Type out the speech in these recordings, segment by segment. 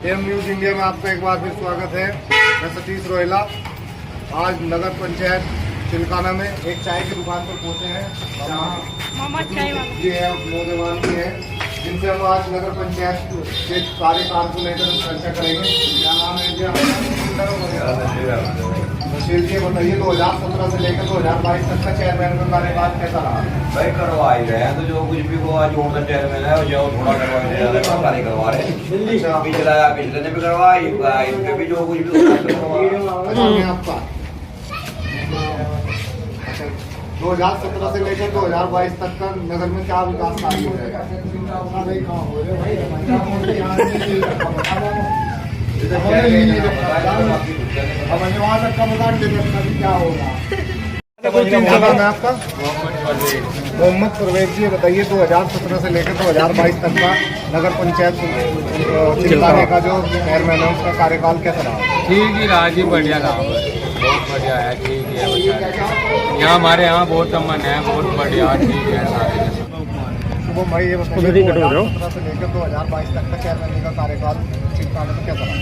M news India में आपका एक बार फिर स्वागत है। मैं सतीश रोहिला। आज नगर पंचायत चिलकाना में एक चाय की दुकान पर पहुंचे हैं। ये है नौजवान भी है जिनसे हम आज नगर पंचायत के कार्यकाल को लेकर चर्चा करेंगे। क्या नाम है जी आपका? बशीर जी, बताइए 2017 से लेकर 2022 तक का चेयरमैन का कार्यकाल कैसा रहा? भाई करवा ही रहे हैं, तो जो कुछ भी वो आज जोड़कर चेयरमैन है जो थोड़ा कार्य करवा रहे हैं। पिछले ने भी करवाई, इनके भी जो कुछ भी आपका 2017 से लेकर 2022 तक का नगर में क्या विकास कार्य हो जाएगा? वहाँ तक का मजाक क्या होगा? आपका मोहम्मद परवेज जी, बताइए 2017 से लेकर 2022 तक का नगर पंचायत चिलकाने का जो चेयरमैन है उसका कार्यकाल कैसा रहा? ठीक ही रहा जी, बढ़िया रहा, बहुत बढ़िया है, ठीक है। यहाँ हमारे यहाँ बहुत अमन है, बहुत बढ़िया, ठीक है। तो भाई ये बताइए 2017 से लेकर 2022 तक का चेयरमैन का कार्यकाल चिलकाने में कैसा रहा?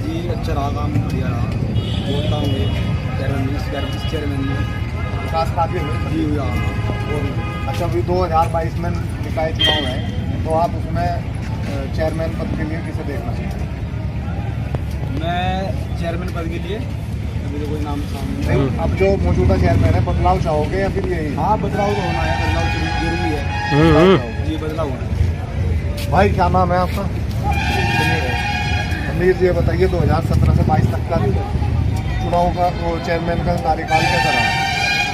जी अच्छा रहा, काम बढ़िया रहा, बोलता हूँ चेयरमैन में विकास कार्य हुए जी हुआ। और अच्छा, अभी 2022 में निकाय चुनाव है, तो आप उसमें चेयरमैन पद के लिए किसे देखना चाहिए? मैं चेयरमैन पद के लिए अभी तो कोई नाम सामने नहीं। अब जो मौजूदा चेयरमैन है, बदलाव चाहोगे या फिर यही? हाँ, बदलाव तो होना है, बदलाव जरूरी है जी, बदलाव होना है। भाई क्या नाम है आपका? अमीर जी, बताइए 2017 से 22 तक का चुनाव का वो चेयरमैन का कार्यकाल कैसा रहा?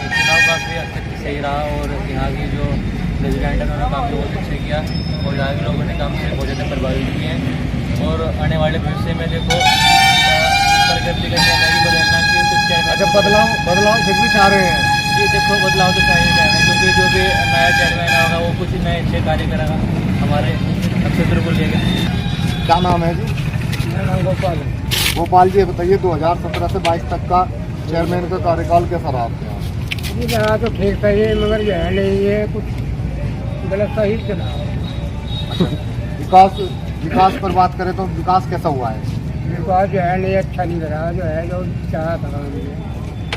चुनाव काफ़ी हद तक सही रहा और यहाँ की जो प्रेसिडेंट है उन्होंने काफ़ी बहुत अच्छा किया और यहाँ के लोगों ने काम से बहुत ज़्यादा प्रभावित किए हैं और आने वाले भविष्य में देखो प्रगति करने नई बदलना की कुछ चेयरमैन। अच्छा, बदलाव फिर भी चाह रहे हैं जी, देखो बदलाव तो चाहिए रहे हैं क्योंकि जो भी नया चेयरमैन होगा वो कुछ नए अच्छे कार्य करेगा हमारे क्षेत्र को लेकर। क्या नाम है जी? गोपाल जी, बताइए 2017 से 22 तक का चेयरमैन का कार्यकाल कैसा रहा आपके यहाँ? जी रहा तो ठीक सही है, मगर जो है नहीं ये कुछ गलत सही चला। विकास पर बात करें तो विकास कैसा हुआ है? विकास जो है नहीं अच्छा नहीं रहा, जो है जो चाहा था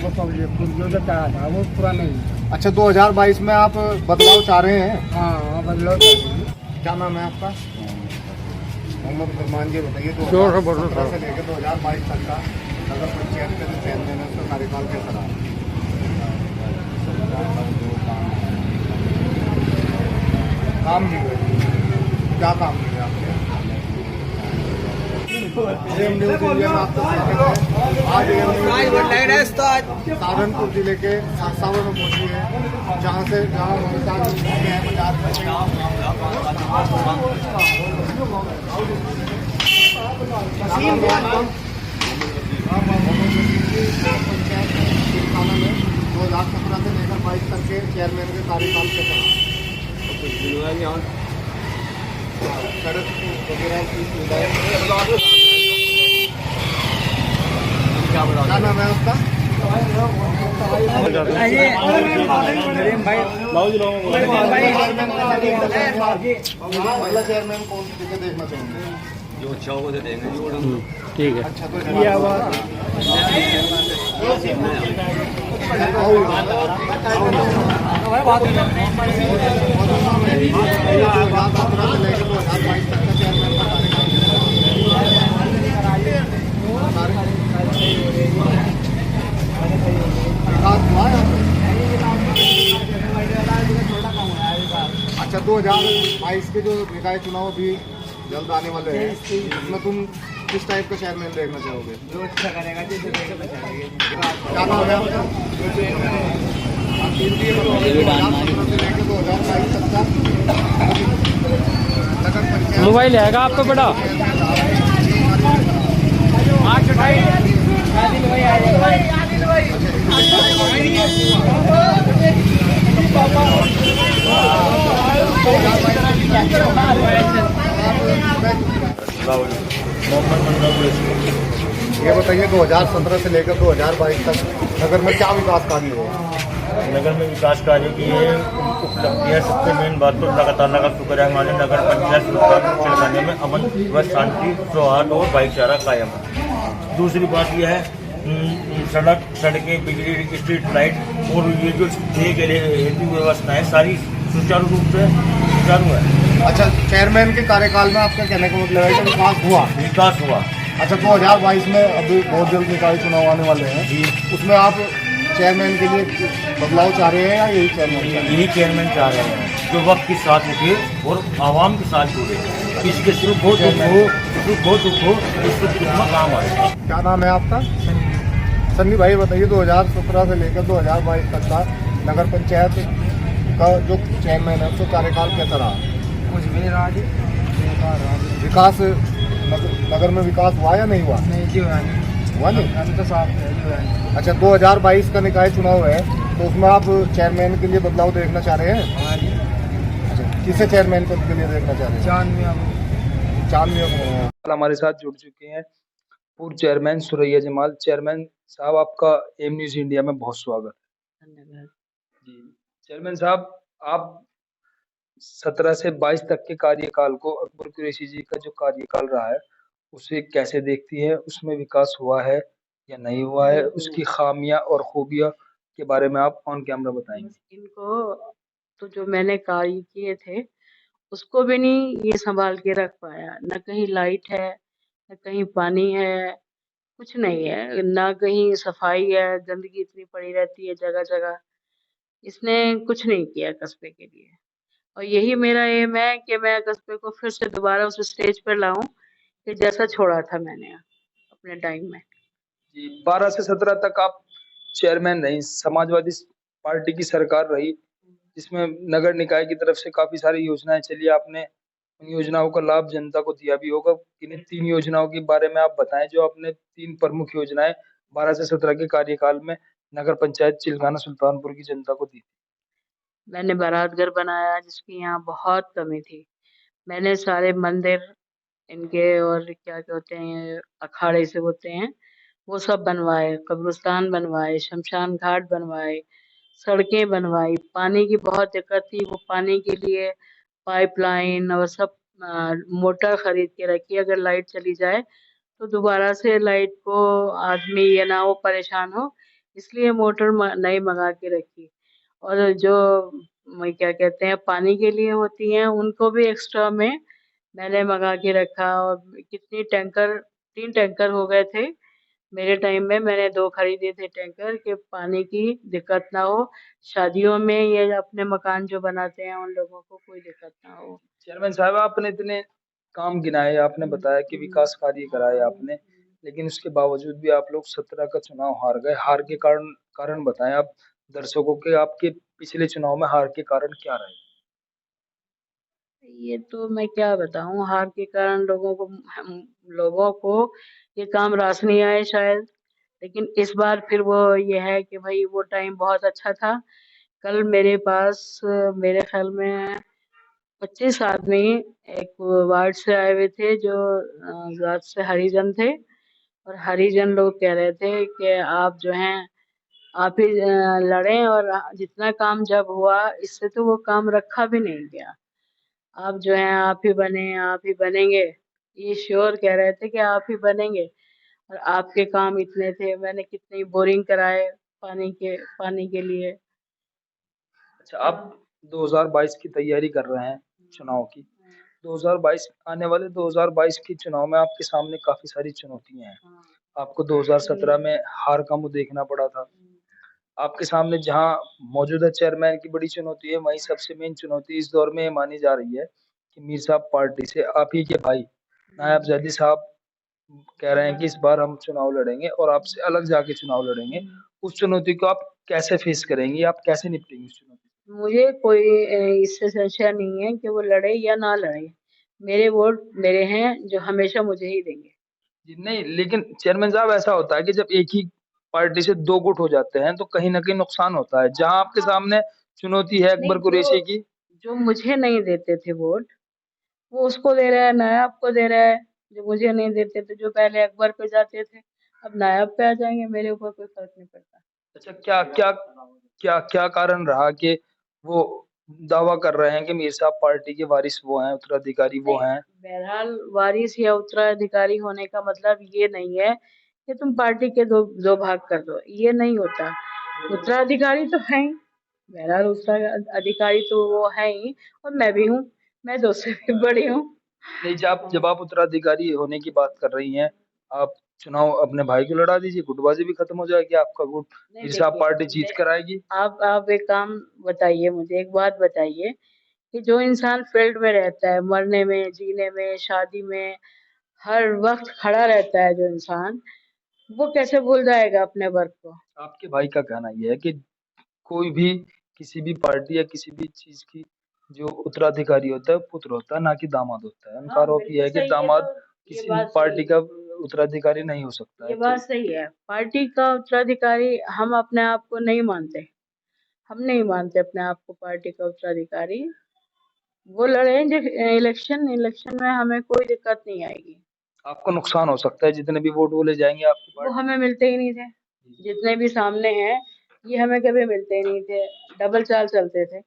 वो पब्लिक जो चाहा था वो पूरा नहीं। अच्छा, 2022 में आप बदलाव चाह रहे हैं? हाँ, बदलाव चाहिए। क्या नाम है आपका? मोहम्मद फरमान जी, बताइए 2017 से लेकर 2022 तक का नगर पंचायत का जो चेयरमैन है उसका कार्यकाल कैसा रहा? काम नहीं हुए? क्या काम नहीं हुए आपके? एम न्यूज इंडिया में आपका स्वागत है। आज सहारनपुर जिले के सासावर में पहुंची है, जहाँ हमारे साथ चिलकाना में 2017 से लेकर 22 तक के चेयरमैन के कार्यकाल के दौरान सड़क वगैरह की सुविधाएं। क्या नाम है उसका? पहला चेयरमैन कौन सी जगह देखना चाहेंगे? जो अच्छा होगा देंगे। ठीक है। अच्छा, तो अच्छा, 2022 के जो निकाय चुनाव भी जल्द आने वाले हैं, उसमें तुम किस टाइप का चेयरमैन देखना चाहोगे? जो अच्छा करेगा जो क्या नाम है आपका? मोबाइल है आपका बड़ा? ये बताइए 2017 से लेकर 2022 तक नगर में क्या विकास कार्य हुए? नगर में विकास कार्य की ये उपलब्धि है। सबसे मेन बात तो लगातार का शुक्र है, हमारे नगर पंचायत सुल्तानपुर चिड़गाने में अमन व शांति, सौहार्द और भाईचारा कायम है। दूसरी बात यह है सड़कें, बिजली, स्ट्रीट लाइट और ये जो देह के लिए हेतु व्यवस्थाएं सारी सुचारू रूप से सुचारू है। अच्छा, चेयरमैन के कार्यकाल में आपका कहने का मतलब है कि विकास हुआ। अच्छा, 2022 में अभी बहुत जल्द निकाय चुनाव आने वाले हैं जी, उसमें आप चेयरमैन के लिए बदलाव चाह रहे हैं या यही चेयरमैन चाह रहे हैं जो वक्त के साथ उठे और आवाम के साथ जुड़े, इसके सिर्फ बहुत दुख हो इस पर कितना काम आए। क्या नाम है आपका? सन्नी भाई, बताइए 2017 से लेकर 2022 तक का नगर पंचायत का जो चेयरमैन है उसका कार्यकाल कैसा रहा? कुछ भी नहीं रहा जी, बेकार रहा। विकास नगर में विकास हुआ या नहीं हुआ? नहीं जी, हुआ नहीं। हम तो साफ है जी। अच्छा, 2022 का निकाय चुनाव है तो उसमें आप चेयरमैन के लिए बदलाव देखना चाह रहे हैं? हाँ जी। अच्छा, किसे चेयरमैन पद के लिए देखना चाह रहे हैं? चांदनी हमारे साथ जुड़ चुके हैं पूर्व चेयरमैन सुरैया जमाल। चेयरमैन साहब, आपका एम न्यूज़ इंडिया में बहुत स्वागत है। धन्यवाद जी, चेयरमैन साहब, आप 17 से 22 तक के कार्यकाल को, अकबर कुरैशी जी का जो कार्यकाल रहा है उसे कैसे देखती है? उसमें विकास हुआ है या नहीं हुआ है? उसकी खामियां और खूबियां के बारे में आप ऑन कैमरा बताएंगे। इनको तो जो मैंने कार्य किए थे उसको भी नहीं ये संभाल के रख पाया। न कहीं लाइट है, न कहीं पानी है, कुछ नहीं है, ना कहीं सफाई है, गंदगी इतनी पड़ी रहती है जगह जगह। इसने कुछ नहीं किया कस्बे के लिए, और यही मेरा एम है कि मैं कस्बे को फिर से दोबारा उस स्टेज पर लाऊं कि जैसा छोड़ा था मैंने अपने टाइम में। जी, 12 से 17 तक आप चेयरमैन रही, समाजवादी पार्टी की सरकार रही जिसमें नगर निकाय की तरफ से काफी सारी योजनाएं चली। आपने उन योजनाओं का लाभ जनता को दिया भी होगा। किन्हीं 3 योजनाओं के बारे में आप बताएं जो आपने 3 प्रमुख योजनाएं 12 से 17 के कार्यकाल में नगर पंचायत चिलगाना सुल्तानपुर की जनता को दी। मैंने बारात घर बनाया जिसकी यहाँ बहुत कमी थी। मैंने सारे मंदिर इनके और क्या कहते हैं अखाड़े से होते हैं वो सब बनवाए, कब्रिस्तान बनवाए, शमशान घाट बनवाए, सड़कें बनवाई। पानी की बहुत दिक्कत थी, वो पानी के लिए पाइपलाइन और सब मोटर खरीद के रखी। अगर लाइट चली जाए तो दोबारा से लाइट को आदमी ये ना हो परेशान हो, इसलिए मोटर नई मंगा के रखी। और जो क्या कहते हैं पानी के लिए होती हैं उनको भी एक्स्ट्रा में मैंने मंगा के रखा। और कितनी टैंकर, 3 टैंकर हो गए थे मेरे टाइम में। मैंने 2 खरीदे थे टैंकर कि पानी की दिक्कत ना हो, शादियों में ये अपने मकान जो बनाते हैं उन लोगों को कोई दिक्कत ना हो। चेयरमैन साहब, आपने इतने काम गिनाए, आपने बताया कि विकास कार्य कराए आपने, लेकिन उसके बावजूद भी आप लोग 17 का चुनाव हार गए। हार के कारण बताएं आप दर्शकों के, आपके पिछले चुनाव में हार के कारण क्या रहे? ये तो मैं क्या बताऊं, हार के कारण लोगों को ये काम रास नहीं आए शायद। लेकिन इस बार फिर वो ये है कि भाई वो टाइम बहुत अच्छा था। कल मेरे पास मेरे ख्याल में 25 आदमी एक वार्ड से आए हुए थे जो जात से हरिजन थे। और हरिजन लोग कह रहे थे कि आप जो हैं आप ही लड़ें। और जितना काम जब हुआ इससे तो वो काम रखा भी नहीं गया। आप जो हैं आप ही बने, आप ही बनेंगे, ये श्योर कह रहे थे कि आप ही बनेंगे। और आपके काम इतने थे, मैंने कितनी बोरिंग कराए पानी के लिए। अच्छा, आप 2022 की तैयारी कर रहे हैं चुनाव की। 2022 आने वाले 2022 के चुनाव में आपके सामने काफी सारी चुनौतियां हैं। आपको 2017 में हार का मुंह देखना पड़ा था। आपके सामने जहां मौजूदा चेयरमैन की बड़ी चुनौती है, वहीं सबसे मेन चुनौती इस दौर में ये मानी जा रही है कि मीर साहब पार्टी से आप ही के भाई नायब जैदी साहब कह रहे हैं कि इस बार हम चुनाव लड़ेंगे और आपसे अलग जाके चुनाव लड़ेंगे। उस चुनौती को आप कैसे फेस करेंगी? आप कैसे निपटेंगी उस चुनौती से? मुझे कोई इससे संशय नहीं है कि वो लड़े या ना लड़े। मेरे वोट मेरे हैं जो हमेशा मुझे ही देंगे। जी नहीं, लेकिन चेयरमैन साहब ऐसा होता है कि जब एक ही पार्टी से 2 गुट हो जाते हैं तो कहीं ना कहीं नुकसान होता है। जहां आपके सामने चुनौती है नहीं, अकबर कुरैशी की। जो मुझे नहीं देते थे वोट वो उसको दे रहा है, नायाब को दे रहा है। जो मुझे नहीं देते थे, जो पहले अकबर पे जाते थे अब नायाब पे आ जाएंगे, मेरे ऊपर कोई फर्क नहीं पड़ता। अच्छा, क्या क्या क्या क्या कारण रहा कि वो दावा कर रहे हैं कि मीर साहब पार्टी के वारिस वो हैं, उत्तराधिकारी वो हैं? बहरहाल वारिस या उत्तराधिकारी होने का मतलब ये नहीं है कि तुम पार्टी के दो भाग कर दो, ये नहीं होता। उत्तराधिकारी तो है ही, बहरहाल उत्तराधिकारी तो वो है ही, और मैं भी हूँ, मैं 2 से भी बड़ी हूँ। नहीं, जब आप उत्तराधिकारी होने की बात कर रही हैं, आप चुनाव अपने भाई को लड़ा दीजिए, गुटबाजी भी खत्म हो जाएगी, आपका गुट नहीं, मीर साहब देखिए, पार्टी जीत कर आएगी। आप एक काम बताइए, मुझे एक बात बताइए कि जो इंसान फील्ड में रहता है, मरने में, जीने में, शादी में, हर वक्त खड़ा रहता है जो इंसान, वो कैसे भूल जाएगा अपने वर्क को? आपके भाई का कहना यह है कि कोई भी किसी भी पार्टी या किसी भी चीज की जो उत्तराधिकारी होता है पुत्र होता है, ना कि दामाद होता है। उनका हाँ, आरोप यह है कि दामाद ये किसी बात पार्टी सही का है। उत्तराधिकारी नहीं हो सकता ये है। बात सही है। पार्टी का उत्तराधिकारी हम अपने आप को नहीं मानते। हम नहीं मानते अपने आप को पार्टी का उत्तराधिकारी। वो लड़ें इलेक्शन में हमें कोई दिक्कत नहीं आएगी। आपको नुकसान हो सकता है, जितने भी वोट बोले जाएंगे आपकी वो पार्टी। हमें मिलते ही नहीं थे। जितने भी सामने हैं, ये हमें कभी मिलते ही नहीं थे। डबल चाल चलते थे।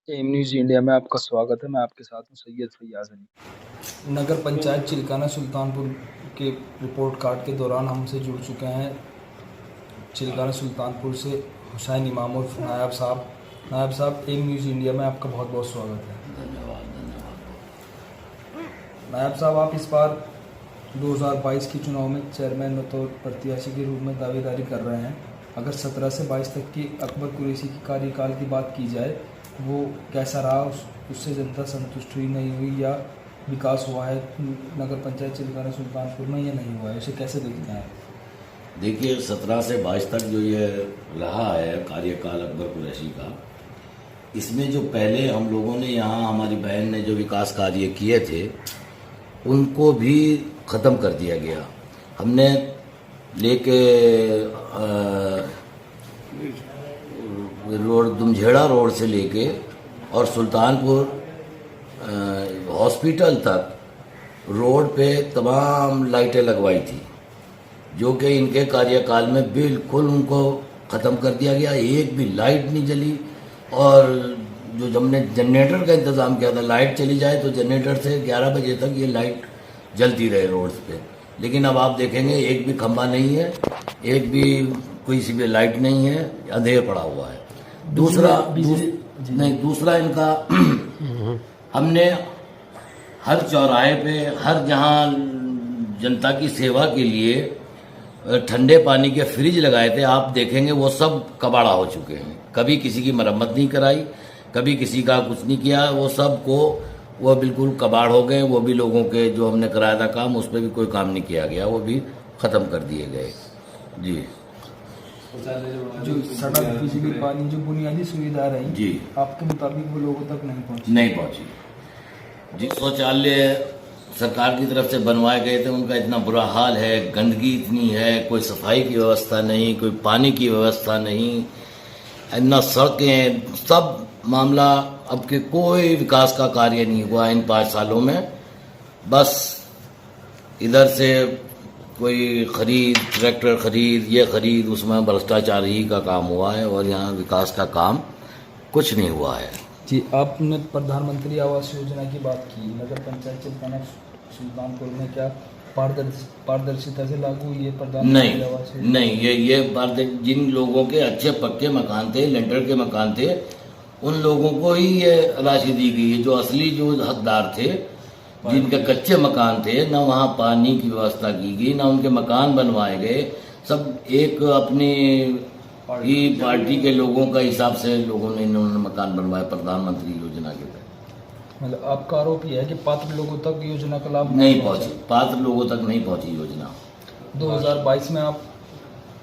एम न्यूज इंडिया में आपका स्वागत है। मैं आपके साथ हूँ सैयद फैयाज अली। नगर पंचायत चिल्काना सुल्तानपुर के रिपोर्ट कार्ड के दौरान हमसे जुड़ चुके हैं चिल्काना सुल्तानपुर से हुसैन इमाम और नायब साहब। नायब साहब, एम न्यूज़ इंडिया में आपका बहुत बहुत स्वागत है। नायब साहब, आप इस बार 2022 के चुनाव में चेयरमैन बतौर प्रत्याशी के रूप में दावेदारी कर रहे हैं। अगर 17 से 22 तक की अकबर कुरैशी की कार्यकाल की बात की जाए, वो कैसा रहा? उससे जनता संतुष्ट हुई, नहीं हुई, या विकास हुआ है नगर पंचायत चिल्काना सुल्तानपुर में या नहीं हुआ है? उसे कैसे देखते हैं? देखिए, 17 से 22 तक जो ये रहा है कार्यकाल अकबर कुरैशी का, इसमें जो पहले हम लोगों ने यहाँ, हमारी बहन ने जो विकास कार्य किए थे उनको भी ख़त्म कर दिया गया। हमने लेके रोड दुमझेड़ा रोड से लेके और सुल्तानपुर हॉस्पिटल तक रोड पे तमाम लाइटें लगवाई थी, जो कि इनके कार्यकाल में बिल्कुल उनको ख़त्म कर दिया गया। एक भी लाइट नहीं जली। और जो हमने जनरेटर का इंतज़ाम किया था, लाइट चली जाए तो जनरेटर से 11 बजे तक ये लाइट जलती रहे रोड्स पे, लेकिन अब आप देखेंगे एक भी खंभा नहीं है, एक भी कोई सी भी लाइट नहीं है, अंधेर पड़ा हुआ है। दूसरा इनका हमने हर चौराहे पे, हर जहाँ जनता की सेवा के लिए ठंडे पानी के फ्रिज लगाए थे, आप देखेंगे वो सब कबाड़ा हो चुके हैं। कभी किसी की मरम्मत नहीं कराई, कभी किसी का कुछ नहीं किया, वो सब को वो बिल्कुल कबाड़ हो गए। वो भी लोगों के जो हमने कराया था काम, उस पर भी कोई काम नहीं किया गया, वो भी ख़त्म कर दिए गए। जी, जो सड़क, बिजली, पानी, जो बुनियादी सुविधा रही, जी, आपके मुताबिक वो लोगों तक नहीं पहुंची। जी, शौचालय सरकार की तरफ से बनवाए गए थे, उनका इतना बुरा हाल है, गंदगी इतनी है, कोई सफाई की व्यवस्था नहीं, कोई पानी की व्यवस्था नहीं, इतना सड़कें, सब मामला। अब के कोई विकास का कार्य नहीं हुआ इन 5 सालों में। बस इधर से कोई खरीद, ट्रैक्टर खरीद, ये खरीद, उसमें भ्रष्टाचार ही का काम हुआ है, और यहाँ विकास का काम कुछ नहीं हुआ है। जी, आपने प्रधानमंत्री आवास योजना की बात की। नगर पंचायत चिल्काना सुल्तानपुर में क्या पारदर्शिता से लागू हुई है प्रधानमंत्री आवास योजना? नहीं, ये जिन लोगों के अच्छे पक्के मकान थे, लेंटर के मकान थे, उन लोगों को ही ये राशि दी गई है। जो असली जो हकदार थे, जिनके कच्चे मकान थे, ना वहाँ पानी की व्यवस्था की गई, ना उनके मकान बनवाए गए। सब एक अपनी ही पार्टी के लोगों का हिसाब से लोगों ने इन्होंने मकान बनवाए प्रधानमंत्री योजना के तहत। मतलब आपका आरोप यह है कि पात्र लोगों तक योजना का लाभ नहीं पहुंची, पात्र लोगों तक नहीं पहुंची योजना। 2022 में आप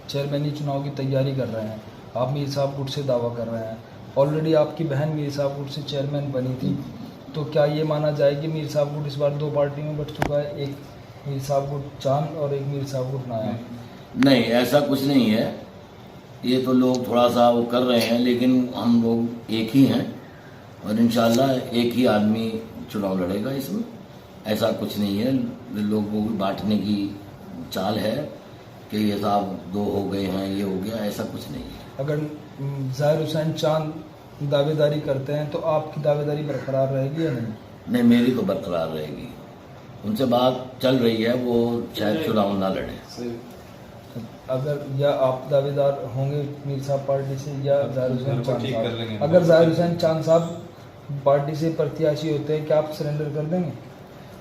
चेयरमैनी चुनाव की तैयारी कर रहे हैं, आप मीर साहब गुट से दावा कर रहे हैं। ऑलरेडी आपकी बहन मीर साहब गुट से चेयरमैन बनी थी, तो क्या ये माना जाए कि मीर साहब गुट इस बार 2 पार्टी में बट चुका है, एक मीर साहब गुट चांद और एक मीर साहब गुट नायाब? नहीं, ऐसा कुछ नहीं है। ये तो लोग थोड़ा सा वो कर रहे हैं, लेकिन हम लोग एक ही हैं, और इंशाल्लाह एक ही आदमी चुनाव लड़ेगा इसमें। ऐसा कुछ नहीं है, लोगों को बांटने की चाल है कि ये साहब 2 हो गए हैं, ये हो गया, ऐसा कुछ नहीं है। अगर ज़ाहिर हुसैन चांद दावेदारी करते हैं तो आपकी दावेदारी बरकरार रहेगी या नहीं? नहीं, मेरी तो बरकरार रहेगी। उनसे बात चल रही है, वो शायद चुनाव ना लड़े। अगर या आप दावेदार होंगे मीर साहब पार्टी से या ज़ाहिर हुसैन चांद साहब? अगर ज़ाहिर हुसैन चांद साहब पार्टी से प्रत्याशी होते हैं क्या आप सरेंडर कर देंगे?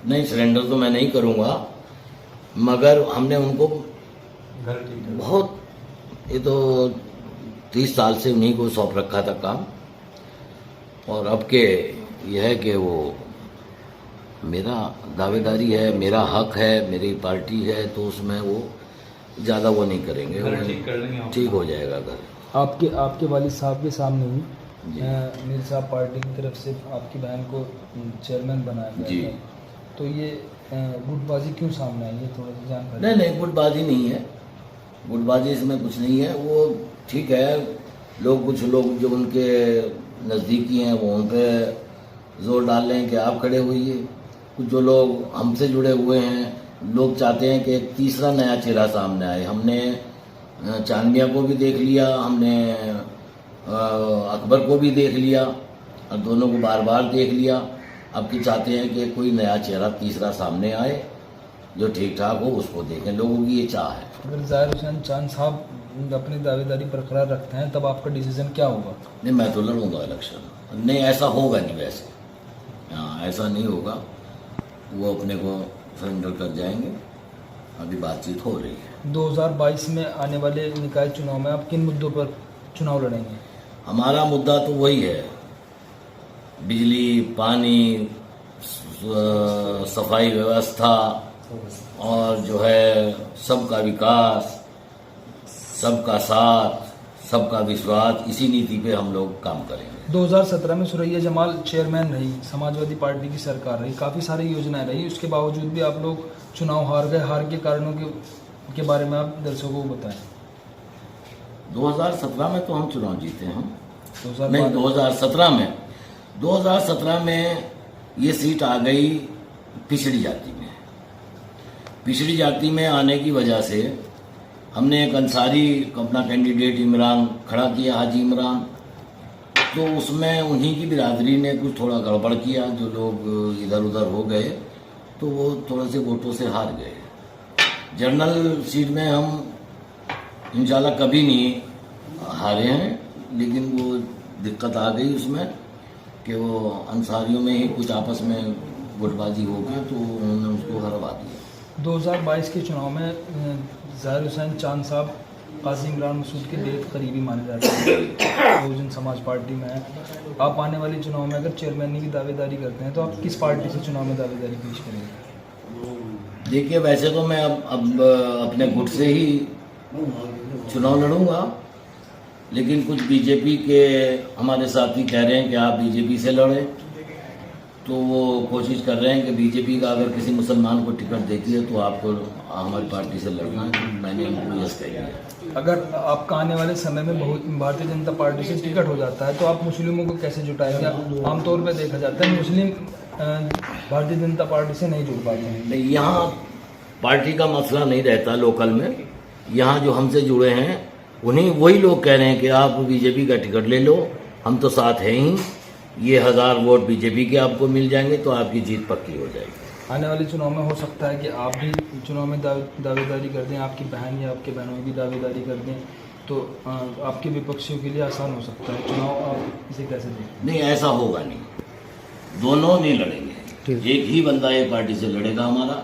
नहीं, सरेंडर तो मैं नहीं करूँगा, मगर हमने उनको बहुत, ये तो 30 साल से उन्हीं को सौंप रखा था काम, और अब के यह है कि वो मेरा दावेदारी है, मेरा हक है, मेरी पार्टी है, तो उसमें वो ज़्यादा वो नहीं करेंगे, ठीक हो जाएगा घर। आपके वालिद साहब के सामने ही मीर साहब पार्टी की तरफ से आपकी बहन को चेयरमैन बनाया गया जी। था, तो ये गुटबाजी क्यों सामने आई है, थोड़ा सा जानकारी? नहीं, गुटबाजी नहीं है, गुटबाजी इसमें कुछ नहीं है। वो ठीक है, कुछ लोग जो उनके नज़दीकी हैं वो उन पर जोर डाल रहे हैं कि आप खड़े होइए। कुछ जो लोग हमसे जुड़े हुए हैं, लोग चाहते हैं कि एक तीसरा नया चेहरा सामने आए। हमने चांदनिया को भी देख लिया, हमने अकबर को भी देख लिया, और दोनों को बार बार देख लिया। अब की चाहते हैं कि कोई नया चेहरा तीसरा सामने आए जो ठीक ठाक हो, उसको देखें। लोगों की ये चाह है। अगर ज़ाहिर हुसैन चांद साहब अपनी दावेदारी बरकरार रखते हैं तब आपका डिसीजन क्या होगा? नहीं, मैं तो लड़ूंगा इलेक्शन। नहीं, ऐसा होगा नहीं, वैसे हाँ ऐसा नहीं होगा, वो अपने को सरेंडर कर जाएंगे। अभी बातचीत हो रही है। 2022 में आने वाले निकाय चुनाव में आप किन मुद्दों पर चुनाव लड़ेंगे? हमारा मुद्दा तो वही है, बिजली, पानी, सफाई व्यवस्था, और जो है सबका विकास, सबका साथ, सबका विश्वास, इसी नीति पे हम लोग काम करेंगे। 2017 में सुरैया जमाल चेयरमैन रही, समाजवादी पार्टी की सरकार रही, काफ़ी सारी योजनाएं रही, उसके बावजूद भी आप लोग चुनाव हार गए। हार के कारणों के बारे में आप दर्शकों को बताएं। 2017 में तो हम चुनाव जीते हैं। 2017 में ये सीट आ गई पिछड़ी जाति में। पिछड़ी जाति में आने की वजह से हमने एक अंसारी अपना कैंडिडेट इमरान खड़ा किया, हाजी इमरान, तो उसमें उन्हीं की बिरादरी ने कुछ थोड़ा गड़बड़ किया, जो लोग इधर उधर हो गए, तो वो थोड़े से वोटों से हार गए। जनरल सीट में हम इंशाल्लाह कभी नहीं हारे हैं, लेकिन वो दिक्कत आ गई उसमें कि वो अंसारियों में ही कुछ आपस में गुटबाजी हो गई, तो उन्होंने उसको हरवा दिया। 2022 के चुनाव में ज़ाहिर हुसैन चांद साहब काजी इमरान मसूद के बेहद करीबी माने जाते हैं, बहुजन समाज पार्टी में है। आप आने वाले चुनाव में अगर चेयरमैन की दावेदारी करते हैं तो आप किस पार्टी से चुनाव में दावेदारी पेश करेंगे? देखिए, वैसे तो मैं अब अपने गुट से ही चुनाव लड़ूंगा, लेकिन कुछ बीजेपी के हमारे साथी कह रहे हैं कि आप बीजेपी से लड़ें, तो वो कोशिश कर रहे हैं कि बीजेपी का अगर किसी मुसलमान को टिकट देती है तो आपको हमारी पार्टी से लड़ना है। मैंने उनको यस कह दिया। अगर आपका आने वाले समय में भारतीय जनता पार्टी से टिकट हो जाता है तो आप मुस्लिमों को कैसे जुटाएंगे? आमतौर पर देखा जाता है मुस्लिम भारतीय जनता पार्टी से नहीं जुड़ पाते हैं। नहीं, यहाँ पार्टी का मसला नहीं रहता लोकल में। यहाँ जो हमसे जुड़े हैं उन्हीं वही लोग कह रहे हैं कि आप बीजेपी का टिकट ले लो, हम तो साथ हैं ही, ये 1000 वोट बीजेपी के आपको मिल जाएंगे तो आपकी जीत पक्की हो जाएगी। आने वाले चुनाव में हो सकता है कि आप भी चुनाव में दावेदारी कर दें, आपकी बहन या आपके बहनों की दावेदारी कर दें, तो आपके विपक्षियों के लिए आसान हो सकता है चुनाव। आप इसे कैसे देखें? नहीं, ऐसा होगा नहीं, दोनों नहीं लड़ेंगे, एक ही बंदा एक पार्टी से लड़ेगा हमारा,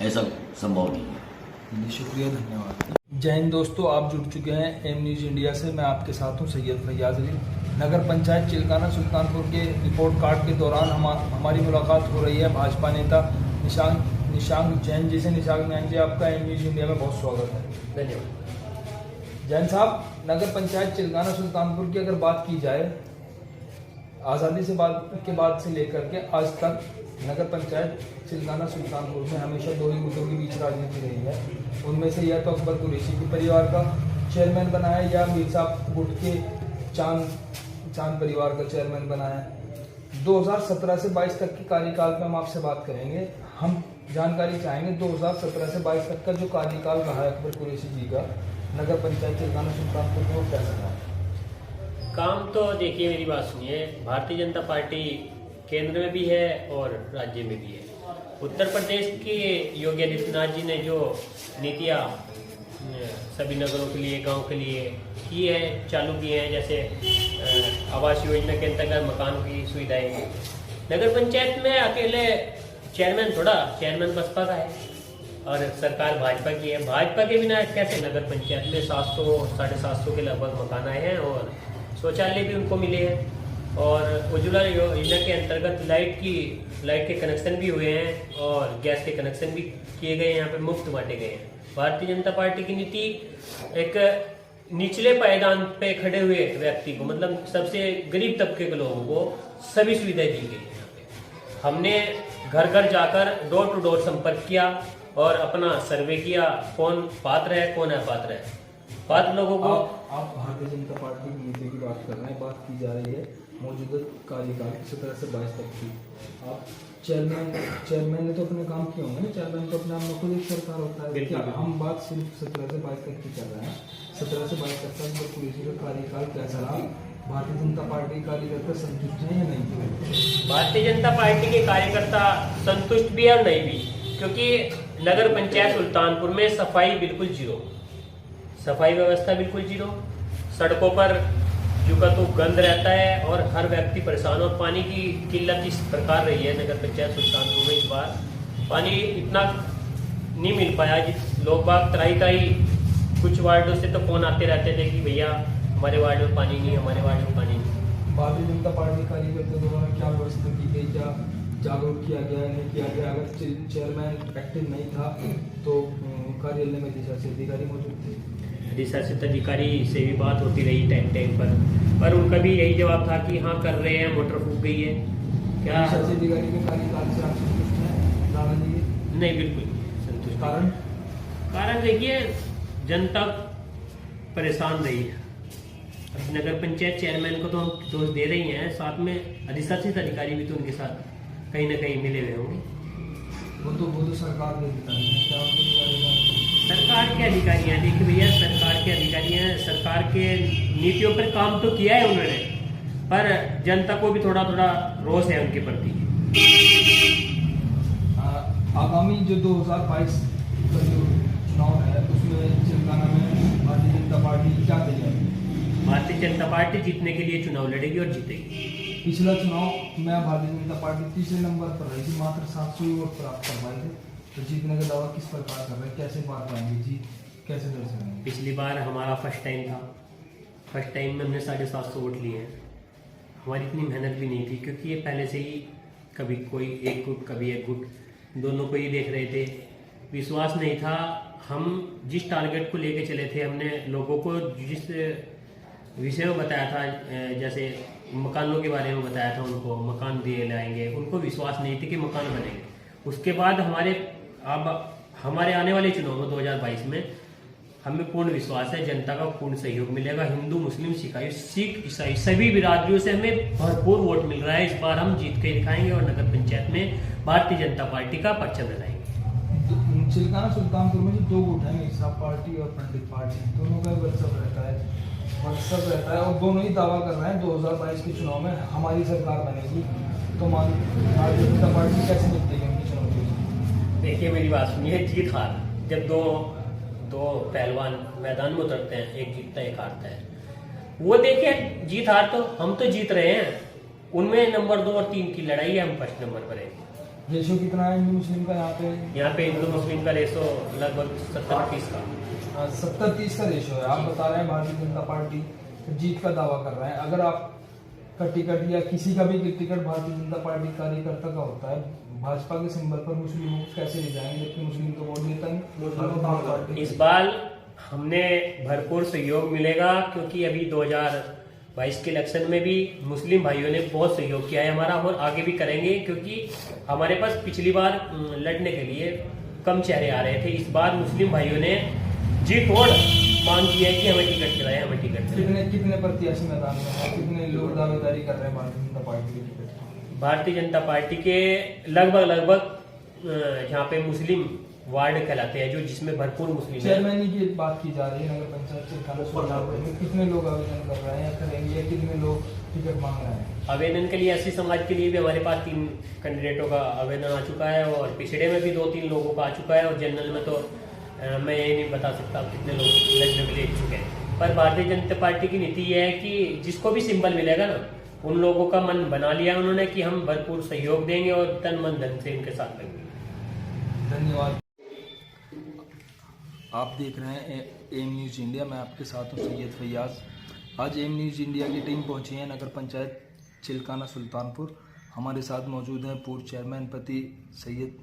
ऐसा संभव नहीं है। शुक्रिया, धन्यवाद। जय हिंद दोस्तों, आप जुड़ चुके हैं एम न्यूज़ इंडिया से। मैं आपके साथ हूँ सैयद फैयाज अली। नगर पंचायत चिलकाना सुल्तानपुर के रिपोर्ट कार्ड के दौरान हमारी मुलाकात हो रही है भाजपा नेता निशांक जैन जी से। निशांक जैन जी, आपका एम न्यूज़ इंडिया में बहुत स्वागत है। धन्यवाद। जैन साहब, नगर पंचायत चिलकाना सुल्तानपुर की अगर बात की जाए, आज़ादी के बाद से लेकर के आज तक नगर पंचायत चिलकाना सुल्तानपुर में हमेशा दो ही गुटों के बीच राजनीति रही है। उनमें से या तो अकबर कुरैशी के परिवार का चेयरमैन बना है या मीर साहब गुट के चांद परिवार का चेयरमैन बना है। 2017 से 22 तक के कार्यकाल में हम आपसे बात करेंगे। हम जानकारी चाहेंगे 2017 से 22 तक का जो कार्यकाल रहा है अकबर कुरैशी जी का नगर पंचायत चिलकाना सुल्तानपुर में, वो कैसा रहा? काम तो देखिए, मेरी बात सुनिए, भारतीय जनता पार्टी केंद्र में भी है और राज्य में भी है। उत्तर प्रदेश के योगी आदित्यनाथ जी ने जो नीतियाँ सभी नगरों के लिए, गांव के लिए की है, चालू की है, जैसे आवास योजना के अंतर्गत मकान की सुविधाएं। नगर पंचायत में अकेले चेयरमैन बसपा का है और सरकार भाजपा की है। भाजपा के बिना कैसे नगर पंचायत में 700-750 के लगभग मकान आए हैं और शौचालय भी उनको मिले हैं और उज्ज्वला योजना के अंतर्गत लाइट के कनेक्शन भी हुए हैं और गैस के कनेक्शन भी किए गए हैं, यहाँ पे मुफ्त बांटे गए हैं। भारतीय जनता पार्टी की नीति एक निचले पायदान पे खड़े हुए व्यक्ति को, मतलब सबसे गरीब तबके के लोगों को सभी सुविधाएं दी गई है। यहाँ पे हमने घर घर जाकर डोर टू डोर संपर्क किया और अपना सर्वे किया, कौन पात्र है कौन अपात्र है। पात्र लोगों को आप भारतीय जनता पार्टी की नीति की बात कर रहे हैं, बात की जा रही है मौजूदा कार्यकाल 17 से 22 तक की। आप चेयरमैन ने तो अपने काम किए होंगे ना, चेयरमैन तो अपने आप में खुद एक सरकार होता है। क्या हम बात सिर्फ 17 से 22 तक की कर रहे हैं? 17 से 22 तक का पुलिस का कार्यकाल कैसा रहा? भारतीय जनता पार्टी कार्यकर्ता संतुष्ट हैं या नहीं? भारतीय जनता पार्टी के कार्यकर्ता संतुष्ट भी है और नहीं भी, क्योंकि नगर पंचायत सुल्तानपुर में सफाई बिल्कुल जीरो, सफाई व्यवस्था बिल्कुल जीरो, सड़कों पर जो का तो गंद रहता है और हर व्यक्ति परेशान। और पानी की किल्लत इस प्रकार रही है नगर पंचायत सुल्तानपुर में, इस बार पानी इतना नहीं मिल पाया। लोग बाग तराई कुछ वार्डों से तो फोन आते रहते थे कि भैया हमारे वार्ड में पानी नहीं, हमारे वार्ड में पानी नहीं। भारतीय जनता पार्टी कार्यकर्ता द्वारा क्या व्यवस्था की गई, क्या जागरूक किया गया, नहीं किया गया? अगर चेयरमैन एक्टिव नहीं था तो कार्यालय में अधिशासी अधिकारी मौजूद थे, अधिशासित अधिकारी से भी बात होती रही टाइम पर उनका भी यही जवाब था कि हाँ कर रहे हैं, मोटर फूक गई है। क्या अधिशासी अधिकारी के कार्यकाल से आप संतुष्ट हैं राणा जी? नहीं, बिल्कुल संतुष्ट। कारण देखिए, जनता परेशान रही है। नगर पंचायत चेयरमैन को तो हम दोष दे रही हैं, साथ में अधिशासित अधिकारी भी तो उनके साथ कहीं ना कहीं मिले हुए होंगे। वो तो सरकार ने बताया, क्या उनको सरकार के अधिकारी हैं? देखिए भैया, सरकार के अधिकारी हैं, सरकार के नीतियों पर काम तो किया है उन्होंने, पर जनता को भी थोड़ा रोष है उनके प्रति। आगामी जो 2022 का जो चुनाव है उसमें तेलंगाना में भारतीय जनता पार्टी क्या तैयारी? भारतीय जनता पार्टी जीतने के लिए चुनाव लड़ेगी और जीतेगी। पिछला चुनाव में भारतीय जनता पार्टी तीसरे नंबर पर रही थी, मात्र 700 वोट प्राप्त कर पाए थे। तो जीतने का दावा किस प्रकार कर रहे हैं, कैसे बात पाएंगे जीत, कैसे दर्ज करेंगे? पिछली बार हमारा फर्स्ट टाइम था, फर्स्ट टाइम में हमने 750 वोट लिए हैं। हमारी इतनी मेहनत भी नहीं थी, क्योंकि ये पहले से ही कभी कोई एक गुट कभी एक गुट, दोनों को ही देख रहे थे। विश्वास नहीं था। हम जिस टारगेट को लेके चले थे, हमने लोगों को जिस विषय में बताया था, जैसे मकानों के बारे में बताया था, उनको मकान दिए लाएंगे, उनको विश्वास नहीं थी कि मकान बनेंगे। उसके बाद हमारे आने वाले चुनाव में 2022 में हमें पूर्ण विश्वास है, जनता का पूर्ण सहयोग मिलेगा। हिंदू, मुस्लिम, सिख, ईसाई सभी बिरादरियों से हमें भरपूर वोट मिल रहा है। इस बार हम जीत के दिखाएंगे और नगर पंचायत में भारतीय जनता पार्टी का परचम लगाएंगे। चिलकाना सुल्तानपुर में जो 2 गुट हैं, मिर्जा पार्टी और पंडित पार्टी, दोनों का व्हाट्सअप रहता है और दोनों ही दावा कर रहे हैं 2022 के चुनाव में हमारी सरकार बनेगी। तो भारतीय जनता पार्टी कैसे निपटेगी उनकी चुनौती? देखिए मेरी बात सुनिए, जीत हार जब दो पहलवान मैदान में उतरते हैं, एक जीतता है एक हारता है, वो देखिए जीत हार तो हम तो जीत रहे हैं, उनमें नंबर 2 और 3 की लड़ाई है, हम फर्स्ट नंबर पर हैं। रेशो कितना है हिंदू मुस्लिम का यहाँ पे हिंदू मुस्लिम का रेशो लगभग 70-30 का 70-30 का रेशो है। आप बता रहे हैं भारतीय जनता पार्टी जीत का दावा कर रहे हैं। अगर आप का टिकट या किसी का भी टिकट भारतीय जनता पार्टी कार्यकर्ता का होता है, भाजपा के सिंबल पर मुस्लिमों को कैसे ले जाएंगे, जबकि मुस्लिम तो वोट देता नहीं? इस बार हमने भरपूर सहयोग मिलेगा, क्योंकि अभी 2022 के इलेक्शन में भी मुस्लिम भाइयों ने बहुत सहयोग किया है हमारा, और आगे भी करेंगे, क्योंकि हमारे पास पिछली बार लड़ने के लिए कम चेहरे आ रहे थे। इस बार मुस्लिम भाइयों ने जी तोड़ मांग की है कि हमें टिकट दिलाएं, हमें टिकट दिलाएं। कितने प्रत्याशी मैदान में हैं, कितने लोग दावेदारी कर रहे हैं भारतीय जनता पार्टी के टिकट? भारतीय जनता पार्टी के लगभग यहाँ पे मुस्लिम वार्ड कहलाते हैं जो जिसमें भरपूर मुस्लिम है। चेयरमैन की बात की जा रही है नगर पंचायत चिल्काना सुल्तानपुर में, कितने लोग आवेदन कर रहे हैं करेंगे, कितने लोग टिकट मांग रहे हैं? आवेदन के लिए एससी समाज के लिए भी हमारे पास 3 कैंडिडेटों का आवेदन आ चुका है और पिछड़े में भी 2-3 लोगों का आ चुका है और जनरल में तो मैं ये नहीं बता सकता कितने लोग लगभग ले चुके हैं। पर भारतीय जनता पार्टी की नीति यह है कि जिसको भी सिंबल मिलेगा ना, उन लोगों का मन बना लिया उन्होंने कि हम भरपूर सहयोग देंगे और तन मन धन से इनके साथ लगेंगे। धन्यवाद। आप देख रहे हैं एम न्यूज़ इंडिया, मैं आपके साथ हूँ सैयद फैयाज। आज एम न्यूज़ इंडिया की टीम पहुंची है नगर पंचायत चिल्काना सुल्तानपुर। हमारे साथ मौजूद हैं पूर्व चेयरमैन पति सैयद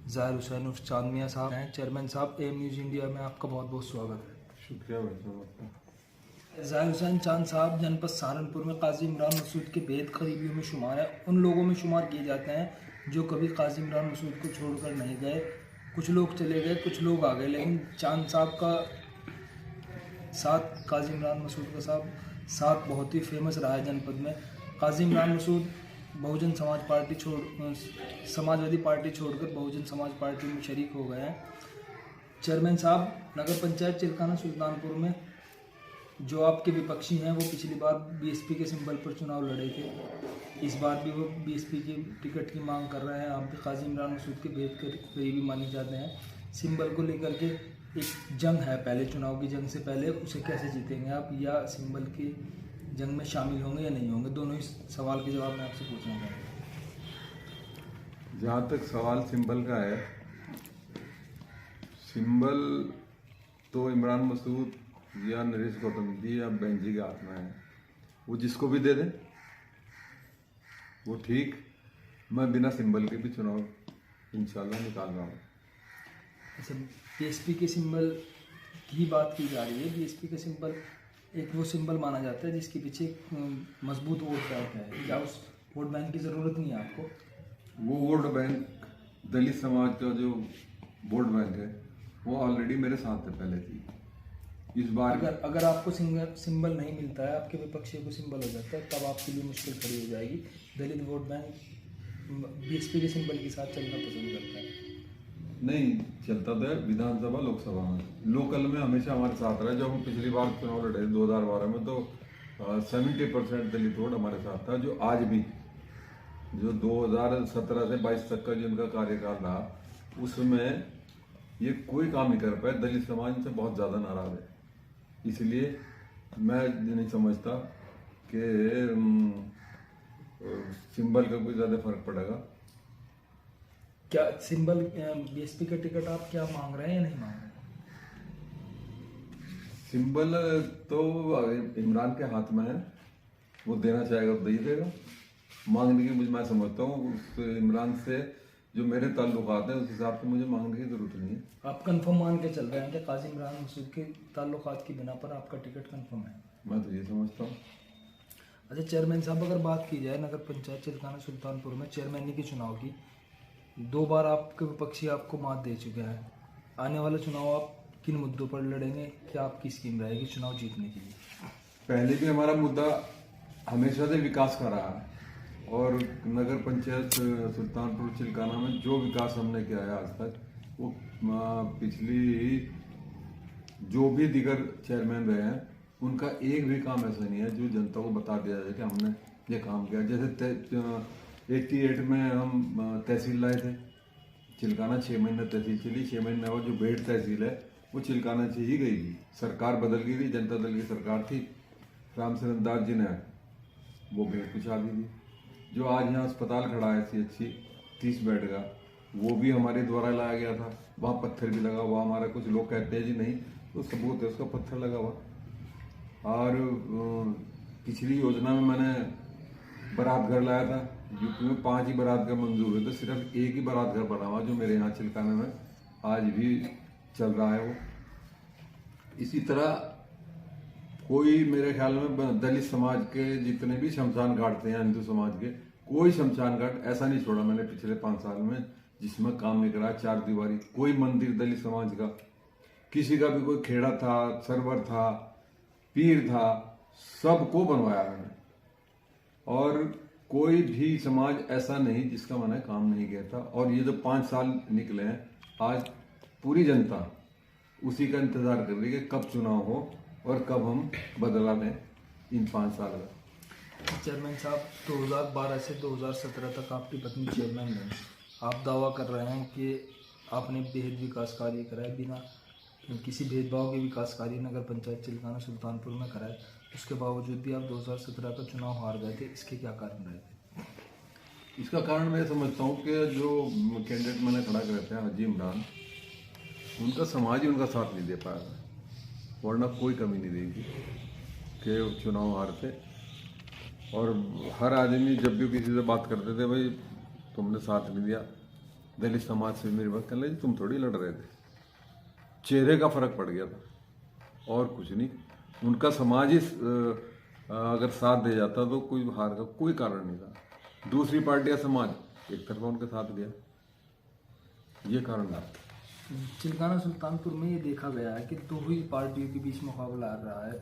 ज़ाहिर हुसैन उर्फ चांद मियां साहब हैं। चेयरमैन साहब, एम न्यूज़ इंडिया में आपका बहुत बहुत स्वागत है। शुक्रिया भाई साहब। ज़ाहिर हुसैन चांद साहब जनपद सहारनपुर में काजी इमरान मसूद के बेहद करीबियों में शुमार है, उन लोगों में शुमार किए जाते हैं जो कभी काजी इमरान मसूद को छोड़कर नहीं गए। कुछ लोग चले गए, कुछ लोग आ गए, लेकिन चांद साहब का साथ, काजी इमरान मसूद का साथ बहुत ही फेमस रहा है जनपद में। काजी इमरान मसूद बहुजन समाज पार्टी समाजवादी पार्टी छोड़कर बहुजन समाज पार्टी में शरीक हो गए हैं। चेयरमैन साहब, नगर पंचायत चिल्काना सुल्तानपुर में जो आपके विपक्षी हैं वो पिछली बार बीएसपी के सिंबल पर चुनाव लड़े थे, इस बार भी वो बीएसपी की टिकट की मांग कर रहे हैं। आप भी काजी इमरान मसूद के बेहद करीबी माने जाते हैं। सिंबल को लेकर के एक जंग है, पहले चुनाव की जंग से पहले, उसे कैसे जीतेंगे आप, या सिंबल की जंग में शामिल होंगे या नहीं होंगे? दोनों ही सवाल के जवाब मैं आपसे पूछना चाहूँगा। जहाँ तक सवाल सिंबल का है, सिंबल तो इमरान मसूद या नरेश गौतम जी या बहन जी के हाथ में है, वो जिसको भी दे दें वो ठीक। मैं बिना सिंबल के भी चुनाव इंशाल्लाह निकाल रहा हूँ। अच्छा, बीएसपी के सिंबल की बात की जा रही है। बीएसपी का सिंबल एक वो सिंबल माना जाता है जिसके पीछे मजबूत वोट बैंक है, क्या उस वोट बैंक की ज़रूरत नहीं है आपको? वो वोट बैंक, दलित समाज का जो वोट बैंक है वो ऑलरेडी मेरे साथ है पहले थी। इस बार अगर आपको सिंबल नहीं मिलता है, आपके विपक्षी को सिंबल हो जाता है, तब आपके लिए मुश्किल खड़ी हो जाएगी। दलित वोट बैंक बीएसपी के सिंबल के साथ चलना पसंद करता है। नहीं चलता था विधानसभा लोकसभा में, लोकल में हमेशा हमारे साथ रहा। जब हम पिछली बार चुनाव लड़े 2012 में तो 70% दलित वोट हमारे साथ था। जो आज भी, जो 2017 से 22 तक का जिनका कार्यकाल रहा, उसमें ये कोई काम नहीं कर पाए। दलित समाज से बहुत ज़्यादा नाराज है, इसलिए मैं नहीं समझता कि सिंबल का कोई ज़्यादा फर्क पड़ेगा। क्या सिंबल बीएसपी का टिकट आप क्या मांग रहे हैं या नहीं मांग रहे हैं? सिंबल तो इमरान के हाथ में है, वो देना चाहेगा तो दे देगा। मांगने की मैं समझता हूँ उस इमरान से जो मेरे ताल्लुकात हैं उस हिसाब से मुझे मांगने की जरूरत नहीं है। आप कंफर्म मान के चल रहे हैं कि काजी इमरान मसूद के ताल्लुकात की बिना पर आपका टिकट कंफर्म है? मैं तो ये समझता हूँ। अच्छा चेयरमैन साहब, अगर बात की जाए नगर पंचायत चिल्काना सुल्तानपुर में चेयरमैनी के चुनाव की, 2 बार आपके विपक्षी आपको मात दे चुके हैं। आने वाला चुनाव आप किन मुद्दों पर लड़ेंगे? क्या आपकी स्कीम रहेगी चुनाव जीतने के लिए? पहले भी हमारा मुद्दा हमेशा से विकास का रहा है और नगर पंचायत सुल्तानपुर चिल्काना में जो विकास हमने किया है आज तक, वो पिछली जो भी दिगर चेयरमैन रहे हैं उनका एक भी काम ऐसा नहीं है जो जनता को बता दिया जाए कि हमने ये काम किया। जैसे 88 में हम तहसील लाए थे, चिल्काना 6 महीने तहसील चली। 6 महीने बाद जो बेड़ तहसील है वो चिल्काना से ही गई थी। सरकार बदल गई थी, जनता दल की सरकार थी, राम सरन दास जी ने वो बेड़ पिछा दी थी। जो आज यहाँ अस्पताल खड़ा है CHC 30 बेड का, वो भी हमारे द्वारा लाया गया था। वहाँ पत्थर भी लगा हुआ। हमारा कुछ लोग कहते हैं जी नहीं, तो सबूत है उसका, पत्थर लगा हुआ। और पिछली योजना में मैंने बारात घर लाया था। यूपी में 5 ही बारात घर मंजूर हुए थे, सिर्फ एक ही बारात घर बना हुआ जो मेरे यहाँ चिल्काने में आज भी चल रहा है। वो इसी तरह कोई मेरे ख्याल में दलित समाज के जितने भी शमशान घाट थे हैं हिंदू समाज के, कोई शमशान घाट ऐसा नहीं छोड़ा मैंने पिछले 5 साल में जिसमें काम नहीं करा। 4 दीवारी कोई मंदिर दलित समाज का, किसी का भी कोई खेड़ा था, सरवर था, पीर था, सबको बनवाया मैंने। और कोई भी समाज ऐसा नहीं जिसका मैंने काम नहीं किया था। और ये जो 5 साल निकले हैं, आज पूरी जनता उसी का इंतजार कर रही है कि कब चुनाव हो और कब हम बदला लें इन 5 साल का। चेयरमैन साहब, 2012 से 2017 तक आपकी पत्नी चेयरमैन रही। आप दावा कर रहे हैं कि आपने बेहद विकास कार्य कराए, बिना किसी भेदभाव के विकास कार्य नगर पंचायत चिलकाना सुल्तानपुर में कराए। उसके बावजूद भी आप 2017 का चुनाव हार गए थे, इसके क्या कारण रहे थे? इसका कारण मैं समझता हूँ कि जो कैंडिडेट मैंने खड़ा करे थे हाजी इमरान, उनका समाज ही उनका साथ नहीं दे पाया, वरना कोई कमी नहीं देगी कि चुनाव हारते। और हर आदमी जब भी किसी से बात करते थे, भाई तुमने साथ नहीं दिया, दलित समाज से मेरी बात कर ले, तुम थोड़ी लड़ रहे थे। चेहरे का फर्क पड़ गया था और कुछ नहीं। उनका समाज ही अगर साथ दे जाता तो कोई हार का कोई कारण नहीं था। दूसरी पार्टी या समाज एक तरफा उनके साथ गया, ये कारण था। चिलकाना सुल्तानपुर में ये देखा गया है कि 2 ही पार्टियों के बीच मुकाबला आ रहा है।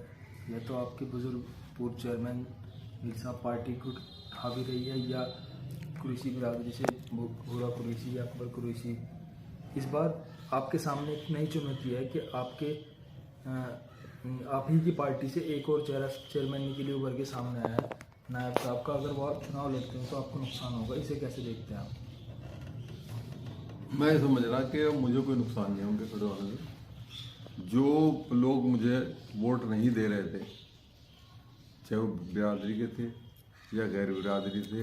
या तो आपके बुजुर्ग पूर्व चेयरमैन साहब पार्टी को हावी रही है, या कुरैशी बिरादरी से भूरा कुरैशी या अकबर कुरैशी। इस बार आपके सामने एक नई चुनौती है कि आप ही की पार्टी से एक और चेहरा चेयरमैन के लिए उभर के सामने आया है, नायब साहब का। अगर वो आप चुनाव लड़ते हैं तो आपको नुकसान होगा, इसे कैसे देखते हैं आप? मैं समझ रहा कि मुझे कोई नुकसान नहीं है उनके खड़े होने से। जो लोग मुझे वोट नहीं दे रहे थे, चाहे वो बिरादरी के थे या गैर बिरादरी थे,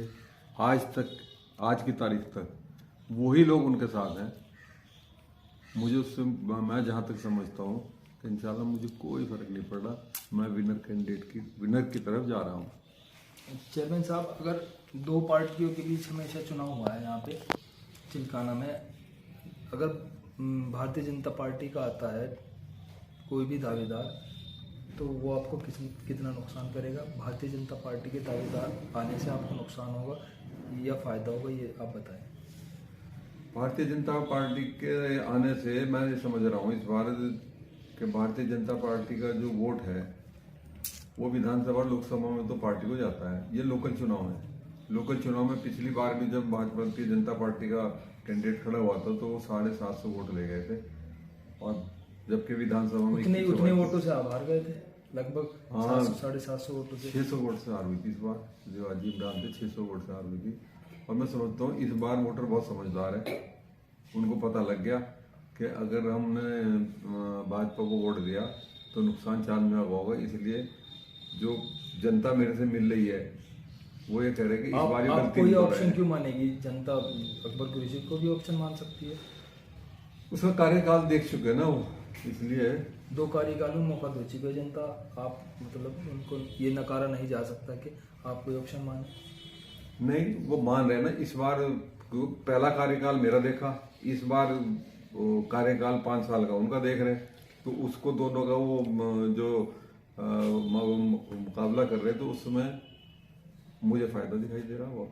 आज की तारीख तक वही लोग उनके साथ हैं। मुझे उससे मैं जहाँ तक समझता हूँ कि इंशाल्लाह मुझे कोई फ़र्क नहीं पड़ रहा। मैं विनर की तरफ जा रहा हूँ। चेयरमैन साहब, अगर 2 पार्टियों के बीच हमेशा चुनाव हुआ है यहाँ पे चिलकाना में, अगर भारतीय जनता पार्टी का आता है कोई भी दावेदार, तो वो आपको कितना नुकसान करेगा? भारतीय जनता पार्टी के दावेदार आने से आपको नुकसान होगा या फ़ायदा होगा, ये आप बताएं। भारतीय जनता पार्टी के आने से मैं ये समझ रहा हूँ इस बार कि भारतीय जनता पार्टी का जो वोट है वो विधानसभा लोकसभा में तो पार्टी को जाता है। ये लोकल चुनाव है। लोकल चुनाव में पिछली बार भी जब भारतीय जनता पार्टी का कैंडिडेट खड़ा हुआ था तो वो 750 वोट ले गए थे, और जबकि विधानसभा में उतने वोटों से हार गए थे, लगभग 750 वोटों से। 600 वोट से हार हुई थी इस बार। जो हाजी इमरान थे 600 वोट से हार हुई थी। और मैं समझता हूँ इस बार वोटर बहुत समझदार है। उनको पता लग गया कि अगर हमने भाजपा को वोट दिया तो नुकसान चांद में होगा, इसलिए जो जनता मेरे से मिल रही है वो ये कह रहे कि इस बार आप कोई ऑप्शन क्यों मानेगी जनता? अकबर कुरैशी को भी ऑप्शन मान सकती है, उसका कार्यकाल देख चुके ना वो, इसलिए 2 कार्यकाल में मौका दे चुकी है जनता। आप मतलब उनको ये नकारा नहीं जा सकता कि आप कोई ऑप्शन माने। नहीं, वो मान रहे ना। इस बार पहला कार्यकाल मेरा देखा, इस बार कार्यकाल 5 साल का उनका देख रहे, तो उसको दोनों का वो जो मुकाबला कर रहे, तो उसमें मुझे फायदा दिखाई दे रहा वो।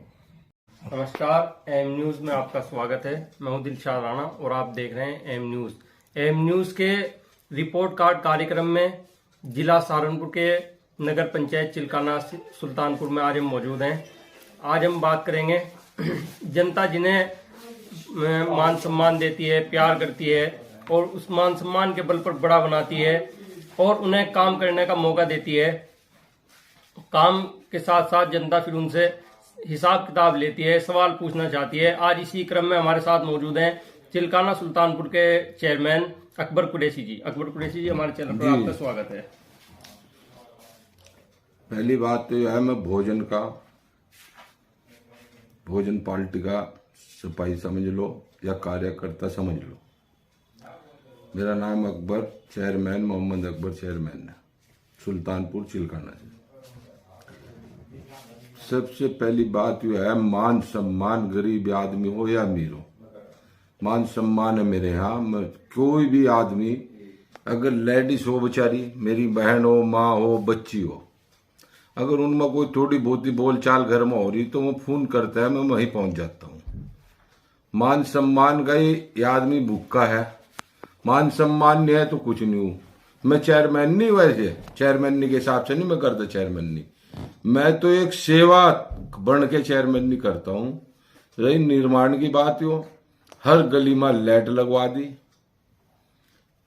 नमस्कार, एम न्यूज़ में आपका स्वागत है। मैं हूं दिलशाद राणा और आप देख रहे हैं एम न्यूज़। एम न्यूज़ के रिपोर्ट कार्ड कार्यक्रम में जिला सहारनपुर के नगर पंचायत चिलकाना सुल्तानपुर में आज हम मौजूद हैं। आज हम बात करेंगे जनता जिन्हें मान सम्मान देती है, प्यार करती है और उस मान सम्मान के बल पर बड़ा बनाती है और उन्हें काम करने का मौका देती है। काम के साथ साथ जनता फिर उनसे हिसाब किताब लेती है, सवाल पूछना चाहती है। आज इसी क्रम में हमारे साथ मौजूद हैं चिलकाना सुल्तानपुर के चेयरमैन अकबर कुरैशी जी। अकबर कुरैशी जी, हमारे चैनल पर आपका स्वागत है। पहली बात तो यह है, मैं भोजन पार्टी का सिपाही समझ लो या कार्यकर्ता समझ लो। मेरा नाम अकबर, चेयरमैन मोहम्मद अकबर चेयरमैन है, सुल्तानपुर चिलकाना से। सबसे पहली बात यह है, मान सम्मान, गरीब आदमी हो या अमीर हो, मान सम्मान है मेरे यहाँ। कोई भी आदमी, अगर लेडीज हो बेचारी, मेरी बहन हो, माँ हो, बच्ची हो, अगर उनमें कोई थोड़ी बहुत बोल चाल घर में हो रही तो वो फोन करता है, मैं वहीं पहुंच जाता हूँ। मान सम्मान का ये आदमी भूखा है, मान सम्मान नहीं है तो कुछ नहीं हूँ। मैं चेयरमैन नहीं, वैसे चेयरमैन के हिसाब से नहीं मैं करता चेयरमैन नहीं, मैं तो एक सेवा बन के चेयरमैन नहीं करता हूँ। रही निर्माण की बात हो, हर गली में लाइट लगवा दी,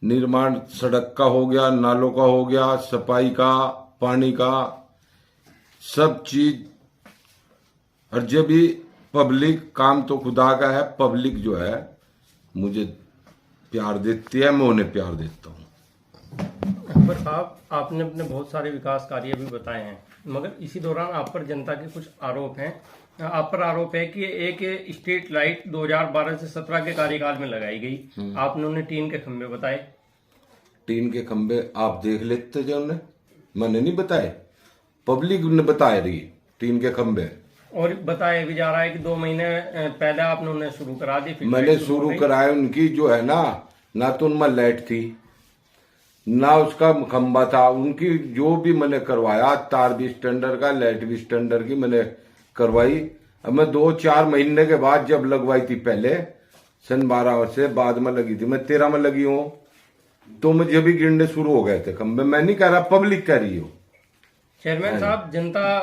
निर्माण सड़क का हो गया, नालों का हो गया, सफाई का, पानी का, सब चीज। और जब भी पब्लिक, काम तो खुदा का है, पब्लिक जो है मुझे प्यार देती है, मैं उन्हें प्यार देता हूँ। अकबर साहब, आपने अपने बहुत सारे विकास कार्य भी बताए हैं, मगर इसी दौरान आप पर जनता के कुछ आरोप हैं। आप पर आरोप है कि एक स्ट्रीट लाइट 2012 से 17 के कार्यकाल में लगाई गई। आपने उन्हें टीन के खंभे बताए। टीन के खंभे आप देख लेते जो उन्हें, मैंने नहीं बताए, पब्लिक ने बताए रही टीन के खंभे। और बताया भी जा रहा है कि 2 महीने पहले आपने उन्हें शुरू करा दी। मैंने शुरू कराए उनकी, जो है ना तो उनमें लाइट थी ना उसका खंबा था। उनकी जो भी मैंने करवाया, तार भी स्टैंडर्ड का, लाइट भी स्टैंडर्ड की मैंने करवाई। अब मैं 2-4 महीने के बाद जब लगवाई थी, पहले सन 12 से बाद में लगी थी, मैं 13 में लगी हूँ, तो मुझे भी गिरने शुरू हो गए थे खंबे। मैं नहीं कह रहा, पब्लिक कह रही हो। चेयरमैन साहब, जनता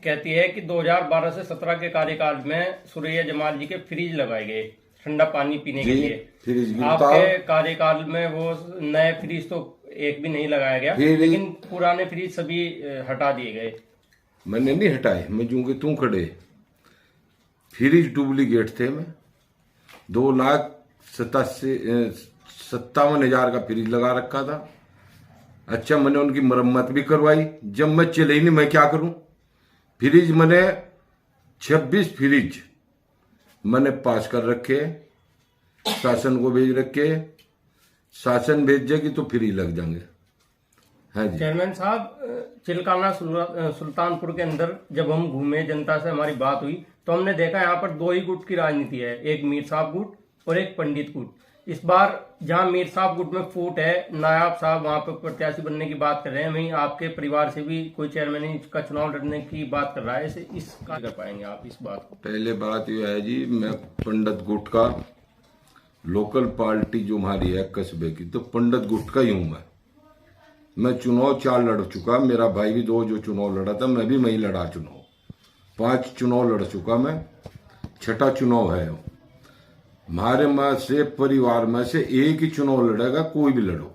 कहती है कि 2012 से 17 के कार्यकाल में सुरैया जमाल जी के फ्रिज लगाए गए ठंडा पानी पीने के लिए। फ्रिज आपके कार्यकाल में वो नए फ्रिज तो एक भी नहीं लगाया गया, लेकिन पुराने फ्रिज सभी हटा दिए गए। मैंने नहीं हटाए, मैं जूं कि तू खड़े। फ्रिज डुप्लीकेट थे। मैं 2,57,000 का फ्रिज लगा रखा था। अच्छा, मैंने उनकी मरम्मत भी करवाई। जब मैं चले ही नहीं, मैं क्या करूं। फ्रिज मैंने 26 फ्रिज मैंने पास कर रखे, शासन को भेज रखे। शासन भेजेगी तो फ्री लग जाएंगे। हाँ जी चेयरमैन साहब, चिलकाना सुल्तानपुर के अंदर जब हम घूमे, जनता से हमारी बात हुई, तो हमने देखा यहाँ पर 2 ही गुट की राजनीति है, एक मीर साहब गुट और एक पंडित गुट। इस बार जहाँ मीर साहब गुट में फूट है, नायाब साहब वहाँ पर प्रत्याशी बनने की बात कर रहे हैं, वहीं आपके परिवार से भी कोई चेयरमैन का चुनाव लड़ने की बात कर रहा है। इसे इस क्या कर पाएंगे आप इस बात को? पहले बात यह है जी, मैं पंडित गुट का, लोकल पार्टी जो हमारी है कस्बे की, तो पंडित गुट का ही हूं। मैं चुनाव 4 लड़ चुका, मेरा भाई भी 2 जो चुनाव लड़ा था, मैं भी वही लड़ा चुनाव। 5 चुनाव लड़ चुका मैं, 6ठा चुनाव है। हमारे में से, परिवार में से एक ही चुनाव लड़ेगा, कोई भी लड़ो,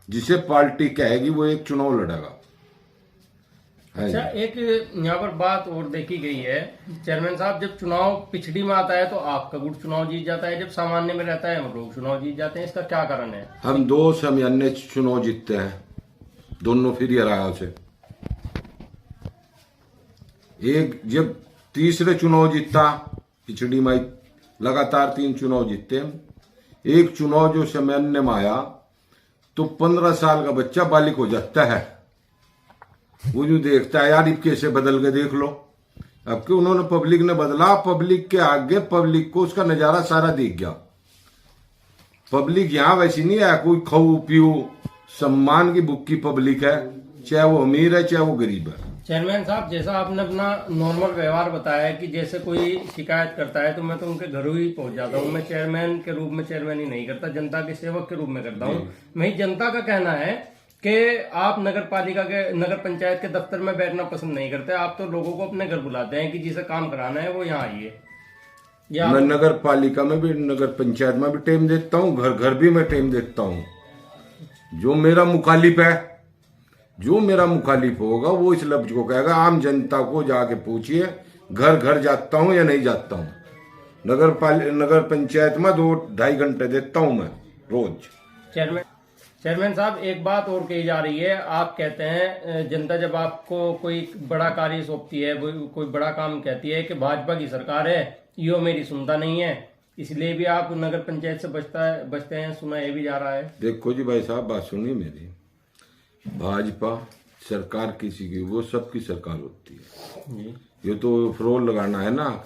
जिसे पार्टी कहेगी वो एक चुनाव लड़ेगा। अच्छा, एक यहाँ पर बात और देखी गई है चेयरमैन साहब, जब चुनाव पिछड़ी में आता है तो आपका गुट चुनाव जीत जाता है, जब सामान्य में रहता है हम लोग चुनाव जीत जाते हैं। इसका क्या कारण है? हम 2 सामान्य चुनाव जीतते हैं, दोनों फिर हराया उसे। एक जब तीसरे चुनाव जीता, पिछड़ी में लगातार 3 चुनाव जीते। एक चुनाव जो सामान्य में आया तो 15 साल का बच्चा बालिक हो जाता है। वो जो देखता है, यार कैसे बदल के देख लो। अब कि उन्होंने, पब्लिक ने बदला, पब्लिक के आगे, पब्लिक को उसका नजारा सारा दिख गया। पब्लिक यहाँ वैसी नहीं है कोई खाऊ पीऊ, सम्मान की बुक की पब्लिक है, चाहे वो अमीर है चाहे वो गरीब है। चेयरमैन साहब, जैसा आपने अपना नॉर्मल व्यवहार बताया कि जैसे कोई शिकायत करता है तो मैं तो उनके घर ही पहुंच जाता हूं। मैं चेयरमैन के रूप में चेयरमैन ही नहीं करता, जनता के सेवक के रूप में करता हूं। वही जनता का कहना है कि आप नगर पालिका के, नगर पंचायत के दफ्तर में बैठना पसंद नहीं करते, आप तो लोगों को अपने घर बुलाते हैं कि जिसे काम कराना है वो यहाँ आइए। मैं नगर पालिका में भी, नगर पंचायत में भी टाइम देता हूँ, घर घर भी मैं टाइम देता हूँ। जो मेरा मुखालिफ है, जो मेरा मुखालिफ होगा वो इस लफ्ज को कहेगा। आम जनता को जाके पूछिए, घर घर जाता हूँ या नहीं जाता हूँ। नगर पंचायत में 2-2.5 घंटे देता हूँ मैं रोज। चेयरमैन साहब, एक बात और कही जा रही है, आप कहते हैं जनता जब आपको कोई बड़ा कार्य सौंपती है, कोई बड़ा काम कहती है कि भाजपा की सरकार है, यो मेरी सुनता नहीं है, इसलिए भी आप नगर पंचायत से बचते हैं, सुना ये भी जा रहा है। देखो जी भाई साहब, बात सुनिए मेरी। भाजपा सरकार किसी की, वो सबकी सरकार होती है। ये तो फ्रोल लगाना है ना।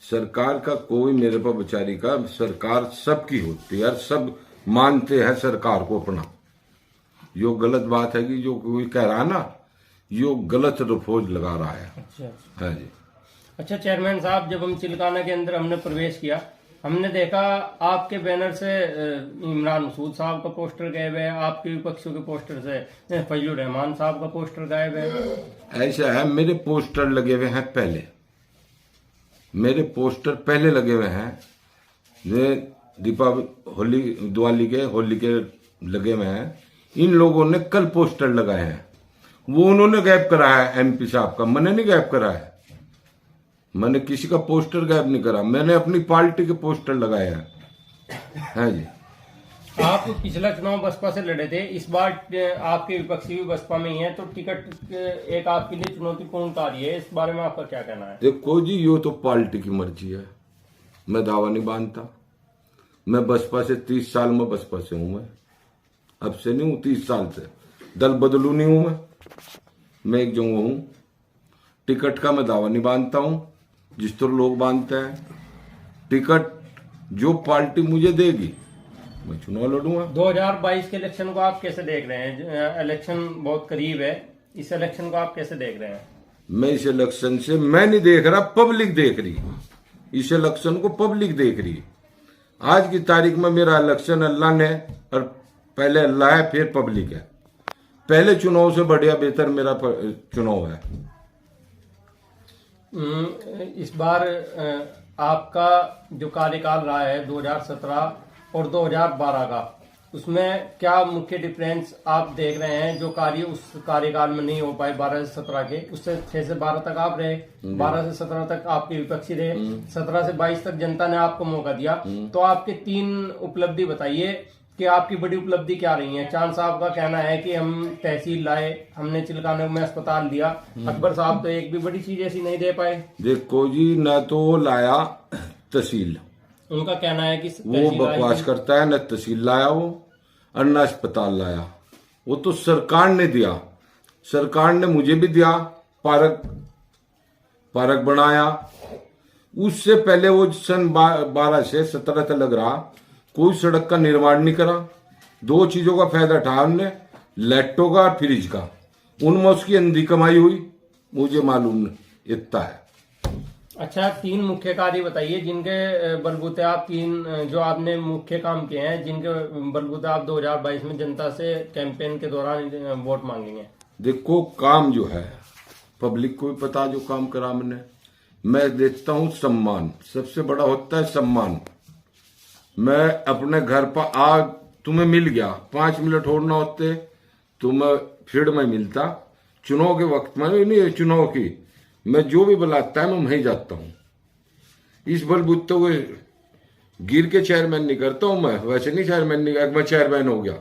सरकार का कोई मेरे पर बेचारी का, सरकार सबकी होती है, सब मानते हैं सरकार को अपना। यो गलत बात है कि जो कोई कह रहा है ना, यो गलत रफोज लगा रहा है। अच्छा है जी। अच्छा चेयरमैन साहब, जब हम चिलकाना के अंदर हमने प्रवेश किया, हमने देखा आपके बैनर से इमरान मसूद साहब का पोस्टर गायब है, आपके विपक्षियों के पोस्टर से फजलुर रहमान साहब का पोस्टर गायब है। ऐसा है, मेरे पोस्टर लगे हुए हैं पहले, मेरे पोस्टर पहले लगे हुए हैं। होली के लगे हुए हैं। इन लोगों ने कल पोस्टर लगाए हैं, वो उन्होंने गायब करा है MP साहब का, मैंने नहीं गायब करा है। मैंने किसी का पोस्टर गायब नहीं करा, मैंने अपनी पार्टी के पोस्टर लगाए हैं जी। आप पिछला चुनाव बसपा से लड़े थे, इस बार आपके विपक्षी भी बसपा में ही है, तो टिकट एक आपके लिए चुनौतीपूर्ण कार्य है, इस बारे में आपका क्या कहना है? देखो जी, यो तो पार्टी की मर्जी है, मैं दावा नहीं बांधता। मैं बसपा से 30 साल में बसपा से हूं, मैं अब से नहीं हूं, 30 साल से दल बदलू नहीं हूं मैं एक जगह हूं। टिकट का मैं दावा नहीं बांधता हूं जिस तरह लोग बांधते हैं। टिकट जो पार्टी मुझे देगी मैं चुनाव लड़ूंगा। 2022 के इलेक्शन को आप कैसे देख रहे हैं? इलेक्शन बहुत करीब है, इस इलेक्शन को आप कैसे देख रहे हैं? मैं इस इलेक्शन से मैं नहीं देख रहा, पब्लिक देख रही। इस इलेक्शन को पब्लिक देख रही। आज की तारीख में मेरा इलेक्शन अल्लाह ने, और पहले अल्लाह है फिर पब्लिक है। पहले चुनाव से बढ़िया बेहतर मेरा चुनाव है। इस बार आपका जो कार्यकाल रहा है 2017 और 2012 का, उसमें क्या मुख्य डिफरेंस आप देख रहे हैं जो कार्य उस कार्यकाल में नहीं हो पाए 12 से 17 के? उससे 6 से 12 तक आप रहे, 12 से 17 तक आपके विपक्षी रहे, 17 से 22 तक जनता ने आपको मौका दिया। तो आपके 3 उपलब्धि बताइए कि आपकी बड़ी उपलब्धि क्या रही है। चांद साहब का कहना है कि हम तहसील लाए, हमने चिलकाने में अस्पताल दिया। अकबर साहब तो एक भी बड़ी चीज ऐसी नहीं दे पाए। देखो जी, न तो लाया तहसील, उनका कहना है कि वो बकवास करता है, न तहसील लाया वो और न अस्पताल लाया। वो तो सरकार ने दिया, सरकार ने मुझे भी दिया, पार्क बनाया। उससे पहले वो सन 12 से 17 तक लग रहा, कोई सड़क का निर्माण नहीं करा। 2 चीजों का फायदा उठाया हमने, लैट्टो का और फ्रिज का। उनमें उसकी अंधी कमाई हुई, मुझे मालूम इतना है। अच्छा, 3 मुख्य कार्य बताइए जिनके बलबूते आप 3 जो आपने मुख्य काम किए हैं, जिनके बलबूते आप 2022 में जनता से कैंपेन के दौरान वोट मांगेंगे। देखो, काम जो है पब्लिक को भी पता जो काम करा मैंने। मैं देता हूं सम्मान, सबसे बड़ा होता है सम्मान। मैं अपने घर पर आग तुम्हें मिल गया, 5 मिनट होना होते तुम्हें फील्ड में मिलता। चुनाव के वक्त में नहीं, चुनाव की मैं जो भी बुलाता है मैं वहीं जाता हूं। इस बलबूते को गिर के चेयरमैन नहीं करता हूं मैं, वैसे नहीं चेयरमैन नहीं, मैं चेयरमैन हो गया।